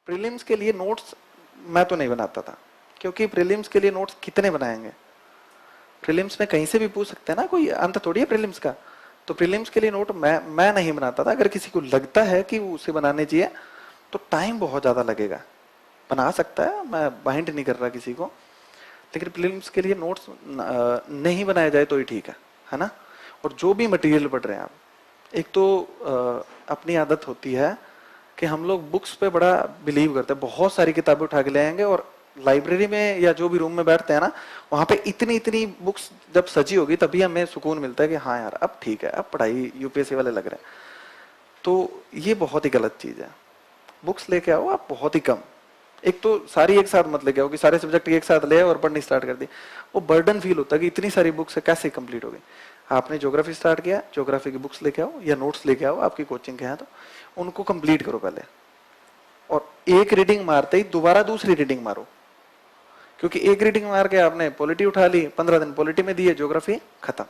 Prelims के लिए notes मैं तो नहीं बनाता था, क्योंकि प्रीलिम्स के लिए नोट्स कितने बनाएंगे, प्रीलिम्स में कहीं से भी पूछ सकते हैं ना, कोई अंत थोड़ी है प्रीलिम्स का। तो प्रीलिम्स के लिए नोट मैं नहीं बनाता था। अगर किसी को लगता है कि वो उसे बनाने चाहिए तो टाइम बहुत ज्यादा लगेगा, बना सकता है, मैं बाइंड नहीं कर रहा किसी को, लेकिन प्रीलिम्स के लिए नोट्स नहीं बनाया जाए तो ही ठीक है ना। और जो भी मटेरियल पढ़ रहे हैं आप, एक तो अपनी आदत होती है कि हम लोग बुक्स पे बड़ा बिलीव करते हैं, बहुत सारी किताबें उठा के ले आएंगे, और लाइब्रेरी में या जो भी रूम में बैठते हैं ना, वहां पे इतनी इतनी बुक्स जब सजी होगी तभी हमें सुकून मिलता है कि हाँ यार अब ठीक है, अब पढ़ाई यूपीएससी वाले लग रहे हैं। तो ये बहुत ही गलत चीज है। बुक्स लेके आओ आप बहुत ही कम, एक तो सारी एक साथ मत लेके आओ कि सारे सब्जेक्ट एक साथ ले और पढ़नी स्टार्ट कर दी, वो बर्डन फील होता है कि इतनी सारी बुक्स है कैसे कंप्लीट हो गई। आपने ज्योग्राफी स्टार्ट किया, ज्योग्राफी की बुक्स लेके आओ या नोट्स लेके आओ, आपकी कोचिंग के हैं तो उनको कंप्लीट करो पहले, और एक रीडिंग मारते ही दोबारा दूसरी रीडिंग मारो, क्योंकि एक रीडिंग मार के आपने पॉलिटी उठा ली, 15 दिन पॉलिटी में दिए, ज्योग्राफी खत्म,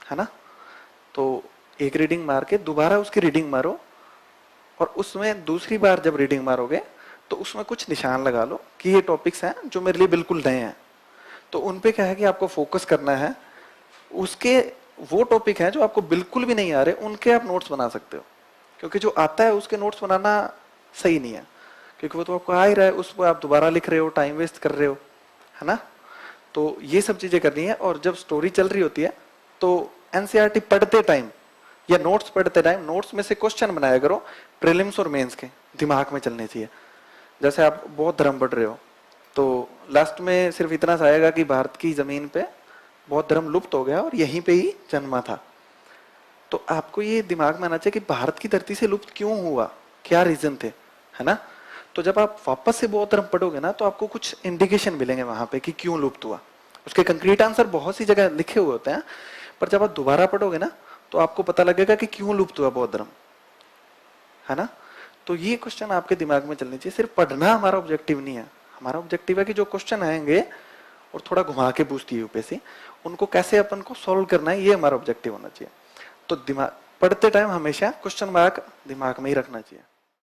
है ना। तो एक रीडिंग मार के दोबारा उसकी रीडिंग मारो, और उसमें दूसरी बार जब रीडिंग मारोगे तो उसमें कुछ निशान लगा लो कि ये टॉपिक्स हैं जो मेरे लिए बिल्कुल नए हैं, तो उन पे क्या है कि आपको फोकस करना है। उसके वो टॉपिक हैं जो आपको बिल्कुल भी नहीं आ रहे, उनके आप नोट्स बना सकते हो, क्योंकि जो आता है उसके नोट्स बनाना सही नहीं है, क्योंकि वो तो आपको आ ही रहा है, उस पर आप दोबारा लिख रहे हो, टाइम वेस्ट कर रहे हो, है ना। तो ये सब चीजें करनी है। और जब स्टोरी चल रही होती है तो एनसीईआरटी पढ़ते टाइम या नोट्स पढ़ते टाइम नोट्स में से क्वेश्चन बनाया करो, प्रीलिम्स और मेंस के दिमाग में चलने चाहिए। जैसे आप बौद्ध धर्म पढ़ रहे हो तो लास्ट में सिर्फ इतना सा आएगा कि भारत की जमीन पे बौद्ध धर्म लुप्त हो गया और यहीं पे ही जन्मा था। तो आपको ये दिमाग में आना चाहिए कि भारत की धरती से लुप्त क्यों हुआ, क्या रीजन थे, है ना। तो जब आप वापस से बौद्ध धर्म पढ़ोगे ना तो आपको कुछ इंडिकेशन मिलेंगे वहां पे कि क्यों लुप्त हुआ। उसके कंक्रीट आंसर बहुत सी जगह लिखे हुए होते हैं, पर जब आप दोबारा पढ़ोगे ना तो आपको पता लगेगा कि क्यों लुप्त हुआ बौद्ध धर्म, है ना। तो ये क्वेश्चन आपके दिमाग में चलनी चाहिए। सिर्फ पढ़ना हमारा ऑब्जेक्टिव नहीं है, हमारा ऑब्जेक्टिव है कि जो क्वेश्चन आएंगे और थोड़ा घुमा के पूछती है यूपीएससी, उनको कैसे अपन को सॉल्व करना है, ये हमारा ऑब्जेक्टिव होना चाहिए। तो दिमाग पढ़ते टाइम हमेशा क्वेश्चन मार्क दिमाग में ही रखना चाहिए।